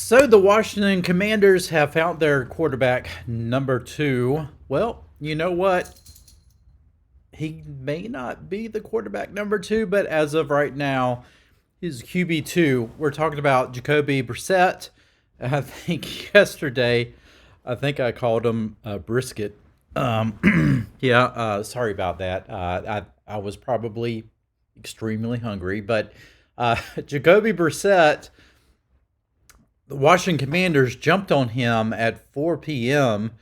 So the Washington Commanders have found their quarterback number two. Well, you know what? He may not be the quarterback number two, but as of right now, he's QB2. We're talking about Jacoby Brissett. I think yesterday, I think I called him brisket. Yeah, sorry about that. I was probably extremely hungry, but Jacoby Brissett, the Washington Commanders jumped on him at 4 p.m.,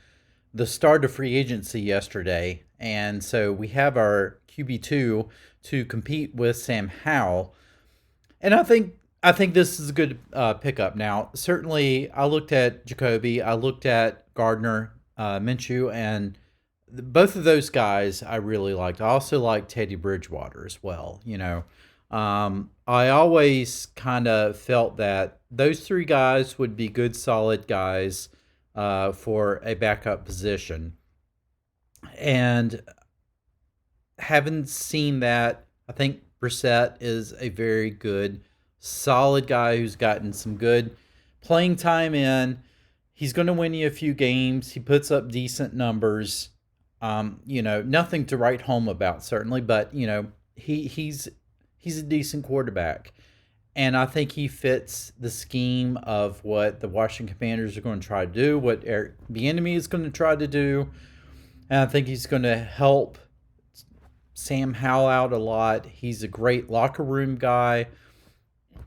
the start of free agency yesterday. And so we have our QB2 to compete with Sam Howell. And I think this is a good pickup. Now, certainly, I looked at Jacoby, I looked at Gardner Minshew, and both of those guys I really liked. I also like Teddy Bridgewater as well. I always kind of felt that those three guys would be good, solid guys for a backup position. And haven't seen that. I think Brissett is a very good, solid guy who's gotten some good playing time in. He's going to win you a few games. He puts up decent numbers. Nothing to write home about certainly, but he's a decent quarterback. And I think he fits the scheme of what the Washington Commanders are going to try to do, what Eric Bieniemy is going to try to do. And I think he's going to help Sam Howell out a lot. He's a great locker room guy.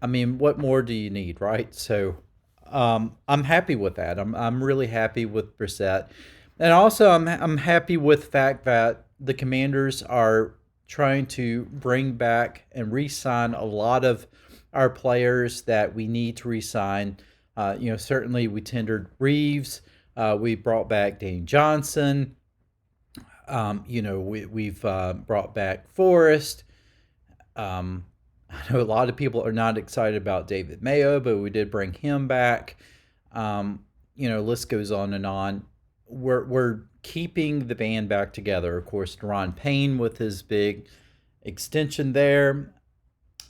I mean, what more do you need, right? So I'm happy with that. I'm really happy with Brissett. And also I'm happy with the fact that the Commanders are trying to bring back and re-sign a lot of our players that we need to re-sign. Certainly we tendered Reeves. We brought back Dane Johnson. We've brought back Forrest. I know a lot of people are not excited about David Mayo, but we did bring him back. List goes on and on. We're keeping the band back together. Of course, Deron Payne with his big extension there.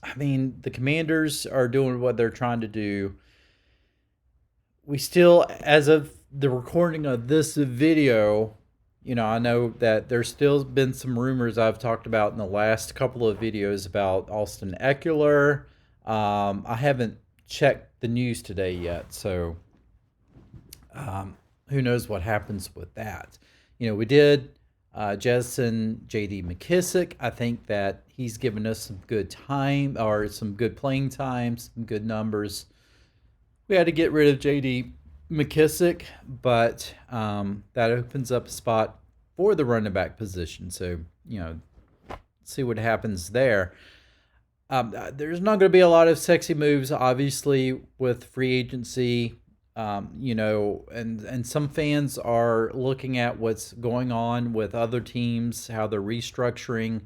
I mean, the Commanders are doing what they're trying to do. We still, as of the recording of this video, I know that there's still been some rumors I've talked about in the last couple of videos about Austin Eckler. I haven't checked the news today yet, so who knows what happens with that. We did jettison J.D. McKissick. I think that he's given us some good time, or some good playing time, some good numbers. We had to get rid of J.D. McKissick, but that opens up a spot for the running back position. So, see what happens there. There's not going to be a lot of sexy moves, obviously, with free agency. And some fans are looking at what's going on with other teams, how they're restructuring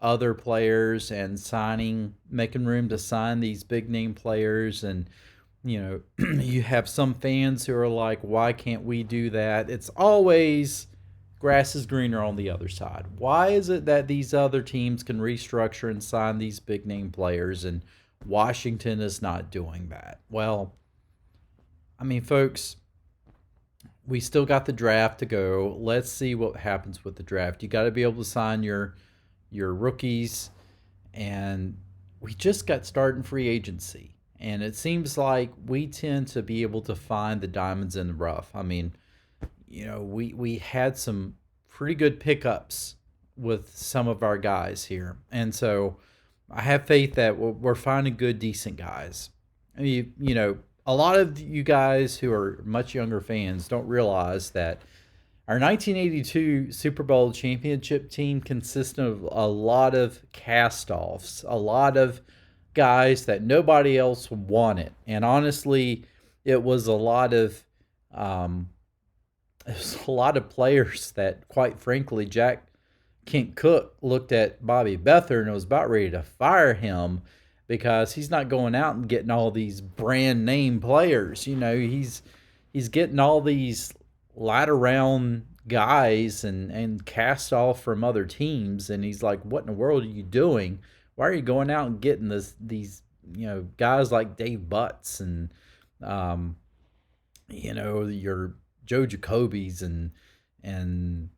other players and making room to sign these big name players. And, you have some fans who are like, why can't we do that? It's always grass is greener on the other side. Why is it that these other teams can restructure and sign these big name players and Washington is not doing that? Well, I mean, folks, we still got the draft to go. Let's see what happens with the draft. You got to be able to sign your rookies, and we just got started in free agency. And it seems like we tend to be able to find the diamonds in the rough. I mean, we had some pretty good pickups with some of our guys here. And so I have faith that we're finding good, decent guys. I mean, a lot of you guys who are much younger fans don't realize that our 1982 Super Bowl championship team consisted of a lot of cast-offs, a lot of guys that nobody else wanted. And honestly, it was a lot of players that, quite frankly, Jack Kent Cook looked at Bobby Beathard and was about ready to fire him because he's not going out and getting all these brand name players. He's getting all these latter round guys and cast off from other teams, and he's like, what in the world are you doing? Why are you going out and getting these guys like Dave Butts and your Joe Jacobys and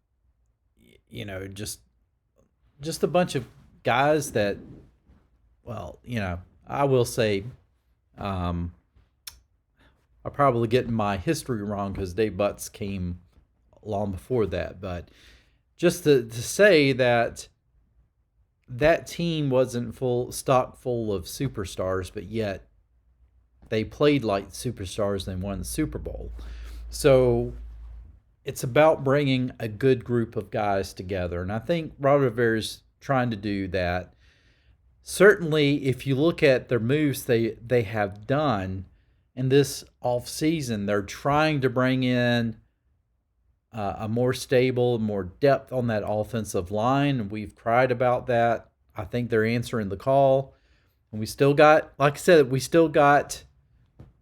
just a bunch of guys that, well, I will say, um, I'm probably getting my history wrong because Dave Butts came long before that, but just to say that that team wasn't full of superstars, but yet they played like superstars and won the Super Bowl. So it's about bringing a good group of guys together, and I think Ron Rivera's trying to do that. Certainly, if you look at their moves they have done in this off season, they're trying to bring in a more stable, more depth on that offensive line. We've cried about that. I think they're answering the call. And we still got, like I said, we still got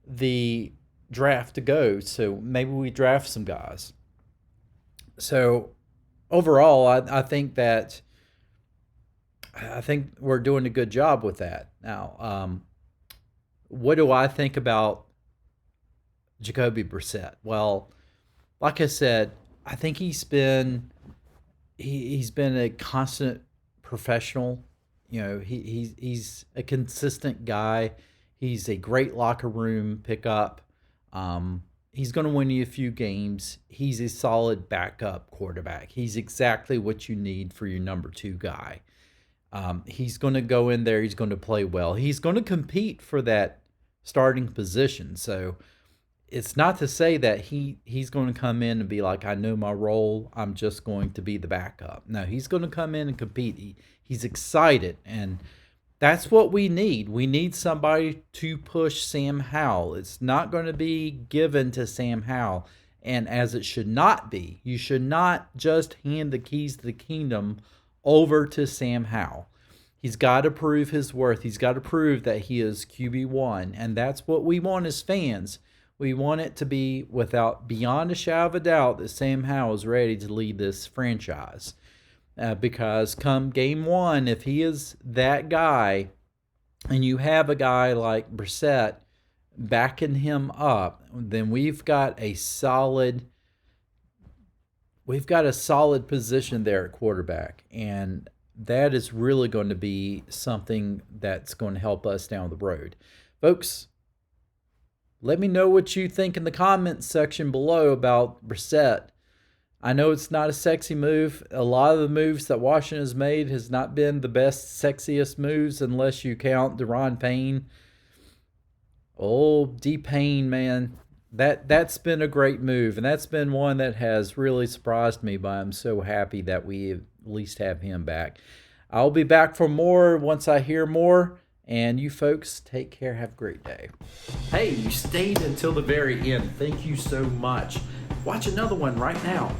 the draft to go. So maybe we draft some guys. So overall, I think we're doing a good job with that. Now, what do I think about Jacoby Brissett? Well, like I said, I think he's been a constant professional. He's a consistent guy. He's a great locker room pickup. He's going to win you a few games. He's a solid backup quarterback. He's exactly what you need for your number two guy. He's going to go in there. He's going to play well. He's going to compete for that starting position. So it's not to say that he's going to come in and be like, I know my role, I'm just going to be the backup. No, he's going to come in and compete. He's excited, and that's what we need. We need somebody to push Sam Howell. It's not going to be given to Sam Howell, and as it should not be. You should not just hand the keys to the kingdom over to Sam Howell. He's got to prove his worth. He's got to prove that he is QB1, and that's what we want as fans. We want it to be without beyond a shadow of a doubt that Sam Howell is ready to lead this franchise. Because come game one, if he is that guy, and you have a guy like Brissett backing him up, then we've got a solid position there at quarterback, and that is really going to be something that's going to help us down the road. Folks, let me know what you think in the comments section below about Brissett. I know it's not a sexy move. A lot of the moves that Washington has made has not been the best, sexiest moves unless you count Deron Payne. Oh, D-Payne, man. That's been a great move, and that's been one that has really surprised me, but I'm so happy that we at least have him back. I'll be back for more once I hear more, and you folks take care. Have a great day. Hey, you stayed until the very end. Thank you so much. Watch another one right now.